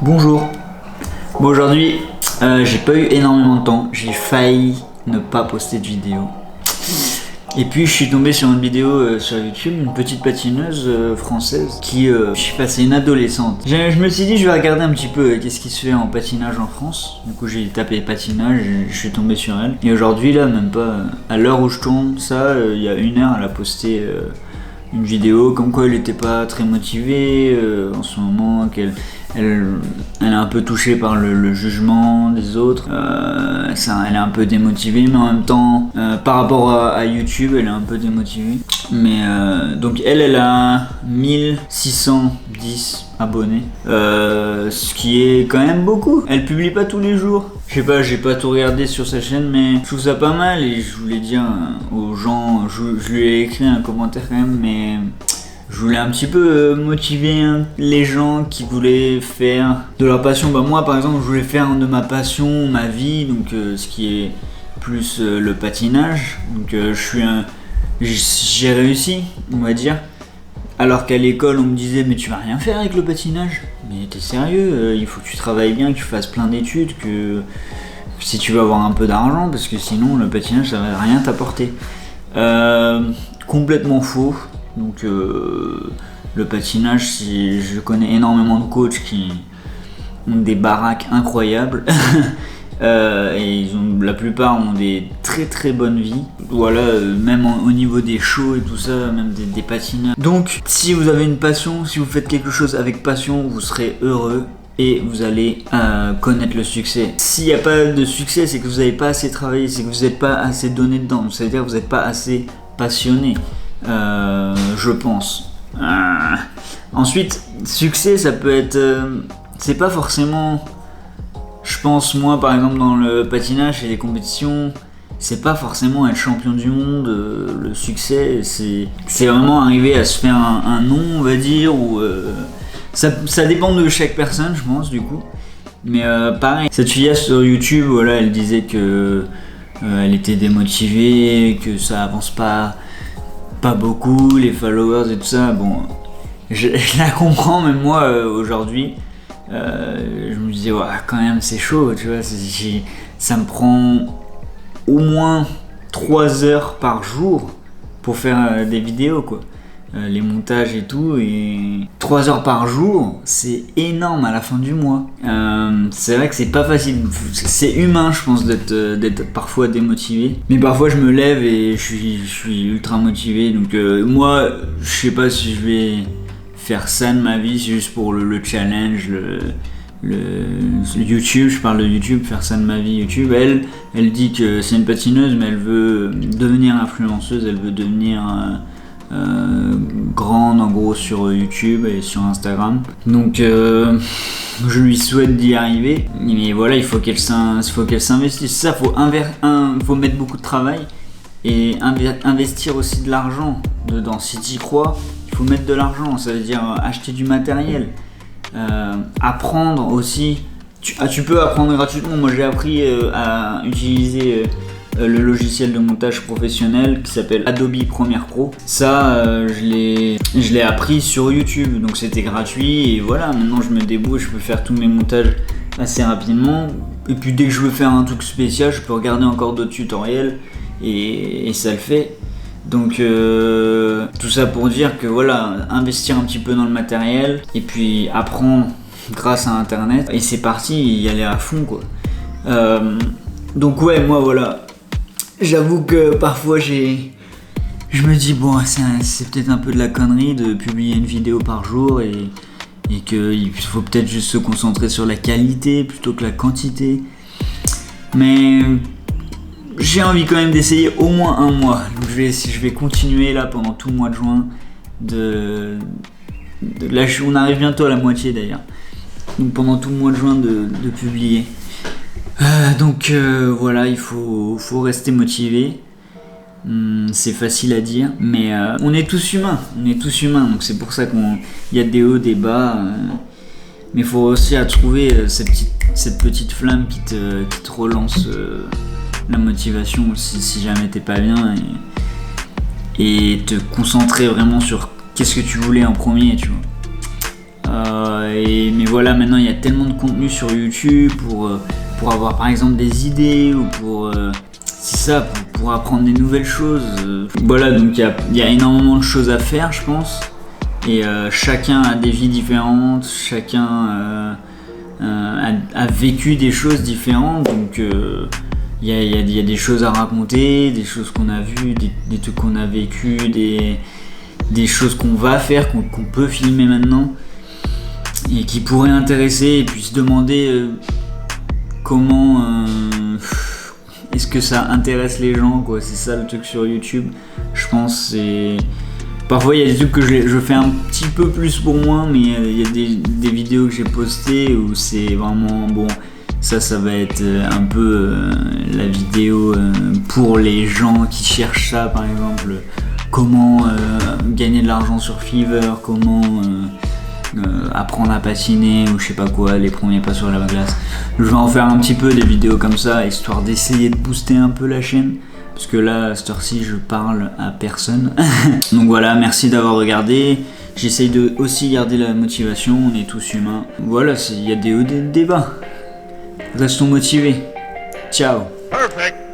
Bonjour. Bon, aujourd'hui, j'ai pas eu énormément de temps. J'ai failli ne pas poster de vidéo. Et puis je suis tombé sur une vidéo sur YouTube, une petite patineuse française qui, je sais pas, c'est une adolescente. Je me suis dit je vais regarder un petit peu qu'est-ce qui se fait en patinage en France. Du coup j'ai tapé patinage et je suis tombé sur elle. Et aujourd'hui là, même pas, à l'heure où je tourne ça, il y a une heure, elle a posté une vidéo comme quoi elle était pas très motivée en ce moment, qu'elle est un peu touchée par le jugement des autres. Elle est un peu démotivée, mais en même temps, par rapport à YouTube, elle est un peu démotivée. Mais donc elle a 1610 abonnés, ce qui est quand même beaucoup. Elle publie pas tous les jours. Je sais pas, j'ai pas tout regardé sur sa chaîne, mais je trouve ça pas mal et je voulais dire aux gens, je lui ai écrit un commentaire quand même, mais je voulais un petit peu motiver les gens qui voulaient faire de leur passion. Bah moi par exemple, je voulais faire de ma passion ma vie, donc ce qui est plus le patinage. Donc j'ai réussi, on va dire. Alors qu'à l'école on me disait mais tu vas rien faire avec le patinage, mais t'es sérieux, il faut que tu travailles bien, que tu fasses plein d'études, que si tu veux avoir un peu d'argent, parce que sinon le patinage ça va rien t'apporter. Complètement faux. Donc le patinage, je connais énormément de coachs qui ont des baraques incroyables. Et la plupart ont des très très bonnes vies. Voilà, même au niveau des shows et tout ça, même des patineurs. Donc si vous avez une passion, si vous faites quelque chose avec passion, vous serez heureux et vous allez connaître le succès. S'il n'y a pas de succès, c'est que vous n'avez pas assez travaillé, c'est que vous n'êtes pas assez donné dedans, c'est-à-dire que vous n'êtes pas assez passionné, je pense. Ensuite, succès, ça peut être... c'est pas forcément... Je pense, moi, par exemple, dans le patinage et les compétitions, c'est pas forcément être champion du monde. Le succès, c'est vraiment arriver à se faire un nom, on va dire, ou ça dépend de chaque personne, je pense, du coup. Mais pareil, cette fille sur YouTube, voilà, elle disait que elle était démotivée, que ça avance pas beaucoup, les followers et tout ça. Bon, je la comprends, même moi, aujourd'hui. Je me disais ouais, quand même c'est chaud, tu vois, ça me prend au moins 3 heures par jour pour faire des vidéos quoi, les montages et tout, et 3 heures par jour c'est énorme à la fin du mois. C'est vrai que c'est pas facile, c'est humain je pense d'être parfois démotivé, mais parfois je me lève et je suis ultra motivé, donc moi je sais pas si je vais faire ça de ma vie, c'est juste pour le challenge, le YouTube, je parle de YouTube, faire ça de ma vie YouTube. Elle dit que c'est une patineuse, mais elle veut devenir influenceuse, elle veut devenir grande en gros sur YouTube et sur Instagram. Donc je lui souhaite d'y arriver, mais voilà, il faut qu'elle s'investisse. Ça, faut mettre beaucoup de travail et investir aussi de l'argent dedans. Si tu y crois, il faut mettre de l'argent, ça veut dire acheter du matériel, apprendre aussi. Tu peux apprendre gratuitement. Moi j'ai appris à utiliser le logiciel de montage professionnel qui s'appelle Adobe Premiere Pro. Ça je l'ai appris sur YouTube, donc c'était gratuit et voilà, maintenant je me débrouille, je peux faire tous mes montages assez rapidement. Et puis dès que je veux faire un truc spécial, je peux regarder encore d'autres tutoriels et ça le fait. Donc tout ça pour dire que voilà, investir un petit peu dans le matériel et puis apprendre grâce à internet et c'est parti, y aller à fond quoi. Donc ouais, moi voilà, j'avoue que parfois je me dis bon, c'est peut-être un peu de la connerie de publier une vidéo par jour et qu'il faut peut-être juste se concentrer sur la qualité plutôt que la quantité, mais j'ai envie quand même d'essayer au moins un mois. Donc je vais continuer là pendant tout le mois de juin. Là on arrive bientôt à la moitié d'ailleurs. Donc pendant tout le mois de juin de publier. Donc voilà, il faut rester motivé. C'est facile à dire, mais on est tous humains. Donc c'est pour ça qu'il y a des hauts, des bas. Mais il faut aussi à trouver cette petite flamme qui te relance la motivation si jamais t'es pas bien, et te concentrer vraiment sur qu'est-ce que tu voulais en premier, tu vois. Mais voilà, maintenant il y a tellement de contenu sur YouTube pour avoir par exemple des idées ou c'est ça, pour apprendre des nouvelles choses. Voilà, donc il y a énormément de choses à faire, je pense. Et chacun a des vies différentes, chacun a vécu des choses différentes. Donc il y a des choses à raconter, des choses qu'on a vues, des trucs qu'on a vécu, des choses qu'on va faire, qu'on peut filmer maintenant et qui pourraient intéresser, et puis se demander comment est-ce que ça intéresse les gens, quoi. C'est ça le truc sur YouTube, je pense. Parfois il y a des trucs que je fais un petit peu plus pour moi, mais il y a des vidéos que j'ai postées où c'est vraiment bon. Ça va être un peu la vidéo pour les gens qui cherchent ça, par exemple comment gagner de l'argent sur Fiverr, comment apprendre à patiner ou je sais pas quoi, les premiers pas sur la glace. Je vais en faire un petit peu des vidéos comme ça, histoire d'essayer de booster un peu la chaîne, parce que là, à cette heure-ci, je parle à personne. Donc voilà, merci d'avoir regardé. J'essaye de aussi garder la motivation, on est tous humains. Voilà, il y a des hauts et des bas. Restons motivés. Ciao. Perfect.